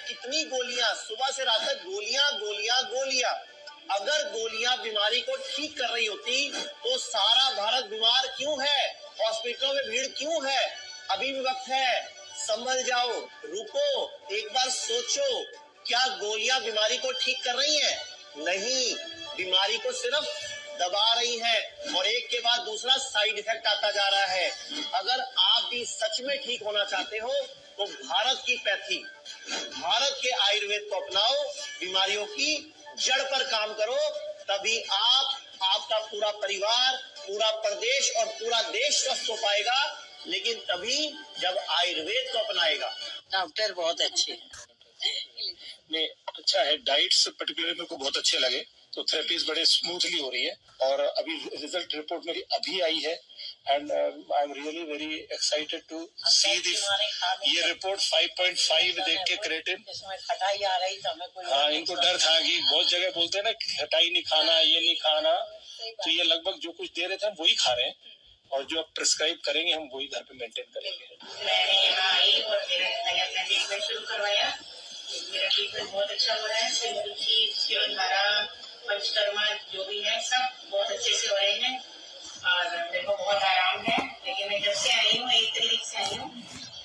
कितनी गोलियां, सुबह से रात तक गोलियां गोलियां गोलियां। अगर गोलियां बीमारी को ठीक कर रही होती तो सारा भारत बीमार क्यों है, हॉस्पिटलों में भीड़ क्यों है? अभी भी वक्त है, संभल जाओ, रुको, एक बार सोचो, क्या गोलियां बीमारी को ठीक कर रही हैं? नहीं, बीमारी को सिर्फ दबा रही है और एक के बाद दूसरा साइड इफेक्ट आता जा रहा है। अगर आप भी सच में ठीक होना चाहते हो तो भारत की पैथी, भारत के आयुर्वेद को अपनाओ, बीमारियों की जड़ पर काम करो, तभी आप, आपका पूरा परिवार, पूरा प्रदेश और पूरा देश स्वस्थ हो पाएगा, लेकिन तभी जब आयुर्वेद को अपनाएगा। डॉक्टर बहुत अच्छे हैं। नहीं, अच्छा है, डाइट्स पर्टिकुलर मेरे को बहुत अच्छे लगे, तो थेरेपीज बड़े स्मूथली हो रही है और अभी रिजल्ट रिपोर्ट मेरी अभी आई है and I am really very excited to see this. ये रिपोर्ट 5.5 देख के क्रिएटिन, इसमें खटाई आ रही तो हमें कोई, हाँ, इनको डर था कि बहुत जगह बोलते हैं ना खटाई नहीं खाना, ये नहीं खाना, तो ये लगभग जो कुछ दे रहे थे हम वही खा रहे हैं और जो आप प्रिस्क्राइब करेंगे हम वही घर पे मेंटेन करेंगे। मैंने यहाँ आई और मैंने अपना ट्रीटमेंट शुरू करवाया। मेरा ट्रीटमेंट बहुत अच्छा हो रहा है। सिरदर्दी, शिरोधारा, पंचकर्मा जो भी है सब बहुत अच्छे से हो रहे हैं और मेरे को बहुत आराम है। लेकिन मैं जब से आई हूँ, 1 तारीख से आई हूँ,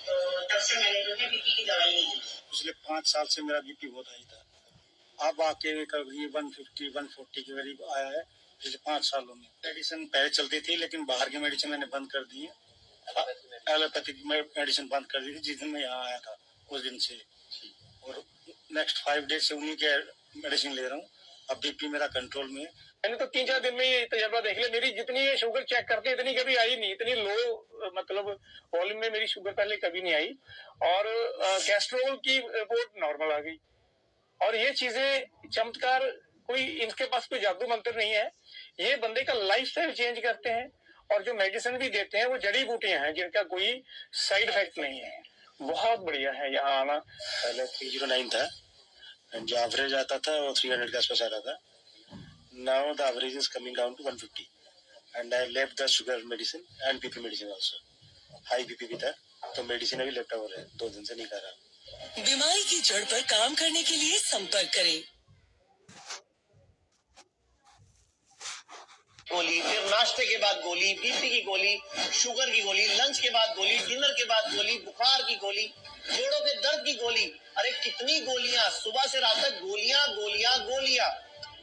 तो तब से मैंने जो है बीपी की दवाई ली। पिछले 5 साल से मेरा बीपी बहुत हाई था, अब आके कभी 150 140 के करीब आया है पिछले 5 सालों में। मेडिसिन पहले चलती थी लेकिन बाहर की मेडिसिन मैंने बंद कर दी है, एलोपैथिक मेडिसिन बंद कर दी थी जिस दिन मैं यहाँ आया था उस दिन से, और नेक्स्ट 5 डेज से उन्हीं के मेडिसिन ले रहा हूँ। अब बीपी मेरा कंट्रोल में है। मैंने तो 3-4 दिन में ये तजर्बा देख लिया। मेरी जितनी शुगर चेक करके इतनी कभी आई नहीं, इतनी लो मतलब वॉल्यूम में मेरी शुगर पहले कभी नहीं आई और कैस्ट्रोल की रिपोर्ट नॉर्मल आ गई। और ये चीजें चमत्कार, कोई इनके पास कोई जादू मंत्र नहीं है, ये बंदे का लाइफस्टाइल चेंज करते हैं और जो मेडिसिन भी देते हैं वो जड़ी बूटियां हैं जिनका कोई साइड इफेक्ट नहीं है। बहुत बढ़िया है यहाँ आना। पहले 309 था एंड जो एवरेज आता था वो 300 के आसपास आ रहा था। Now the average is coming down to 150 and I left the sugar medicine and BP medicine also. High BP भी था तो मेडिसिन अभी लेफ्ट ओवर है, 2 दिन से नहीं खा रहा। बीमारी की जड़ पर काम करने के लिए संपर्क करें। गोली, फिर नाश्ते के बाद गोली, बीपी की गोली, शुगर की गोली, लंच के बाद गोली, डिनर के बाद गोली, बुखार की गोली, जोड़ों के दर्द की गोली। अरे कितनी गोलियां, सुबह से रात तक गोलियां गोलियां गोलियां।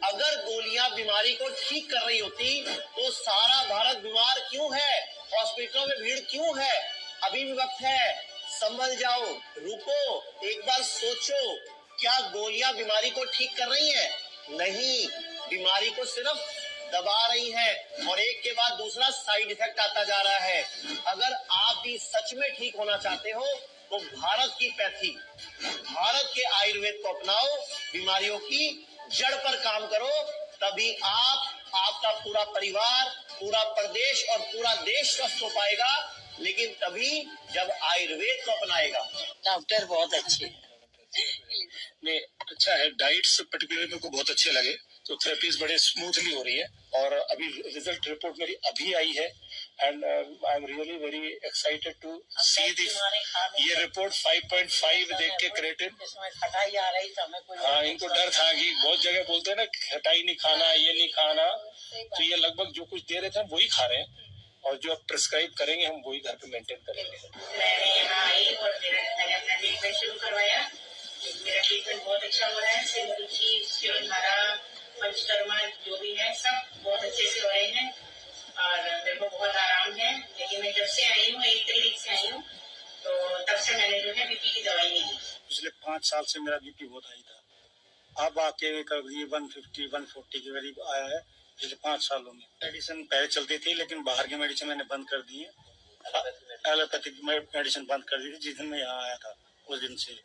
अगर गोलियां बीमारी को ठीक कर रही होती तो सारा भारत बीमार क्यों है, हॉस्पिटलों में भीड़ क्यों है? अभी भी वक्त है, संभल जाओ, रुको, एक बार सोचो, क्या गोलियां बीमारी को ठीक कर रही हैं? नहीं, बीमारी को सिर्फ दबा रही है और एक के बाद दूसरा साइड इफेक्ट आता जा रहा है। अगर आप भी सच में ठीक होना चाहते हो तो भारत की पैथी, भारत के आयुर्वेद को अपनाओ, बीमारियों की जड़ पर काम करो, तभी आप, आपका पूरा परिवार, पूरा प्रदेश और पूरा देश स्वस्थ हो पाएगा, लेकिन तभी जब आयुर्वेद को अपनाएगा। डॉक्टर बहुत अच्छे हैं। नहीं, अच्छा है, डाइट्स पर्टिकुलर मेरे को बहुत अच्छे लगे, तो थेरेपीज बड़े स्मूथली हो रही है और अभी रिजल्ट रिपोर्ट मेरी अभी आई है and I am really very excited to see this. ये रिपोर्ट 5.5 देख के क्रिएटिन, इसमें खटाई आ रही तो हमें कोई, हाँ, इनको डर था कि बहुत जगह बोलते हैं ना खटाई नहीं खाना, ये नहीं खाना, तो ये लगभग जो कुछ दे रहे थे हम वही खा रहे हैं और जो आप प्रिस्क्राइब करेंगे हम वही घर पे मेंटेन करेंगे। मैंने यहाँ आई और मैंने अपना ट्रीटमेंट शुरू करवाया। मेरा ट्रीटमेंट बहुत अच्छा हो रहा है। सिरदर्दी, शिरोधारा, पंचकर्मा जो भी है सब बहुत अच्छे से हो रहे हैं और मेरे को बहुत आराम है। लेकिन मैं जब से आई हूँ, 1 तारीख से आई हूँ, तो तब से मैंने जो है बीपी की दवाई ली। पिछले 5 साल से मेरा बीपी बहुत हाई था, अब आके कभी 150 140 के करीब आया है पिछले 5 सालों में। मेडिसिन पहले चलती थी लेकिन बाहर की मेडिसिन मैंने बंद कर दी है, एलोपैथिक मेडिसिन बंद कर दी थी जिस दिन मैं यहाँ आया था उस दिन से,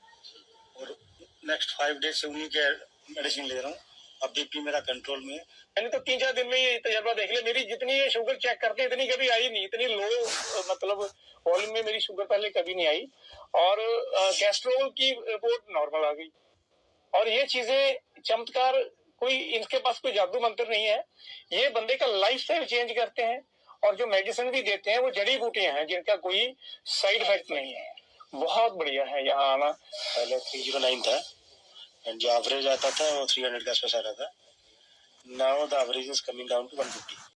और नेक्स्ट 5 डेज से उन्हीं के मेडिसिन ले रहा हूँ। अब बीपी मेरा कंट्रोल में है। मैंने तो 3-4 दिन में ये तजर्बा देख लिया। मेरी जितनी शुगर चेक करके इतनी कभी आई नहीं, इतनी लो मतलब वॉल्यूम में मेरी शुगर पहले कभी नहीं आई और कैस्ट्रोल की रिपोर्ट नॉर्मल आ गई। और ये चीजें चमत्कार, कोई इनके पास कोई जादू मंत्र नहीं है, ये बंदे का लाइफस्टाइल चेंज करते हैं और जो मेडिसिन भी देते हैं वो जड़ी बूटियां हैं जिनका कोई साइड इफेक्ट नहीं है। बहुत बढ़िया है यहाँ आना। पहले 309 था एंड जो एवरेज आता था वो 300 के आसपास आ रहा था। Now the average is coming down to 150।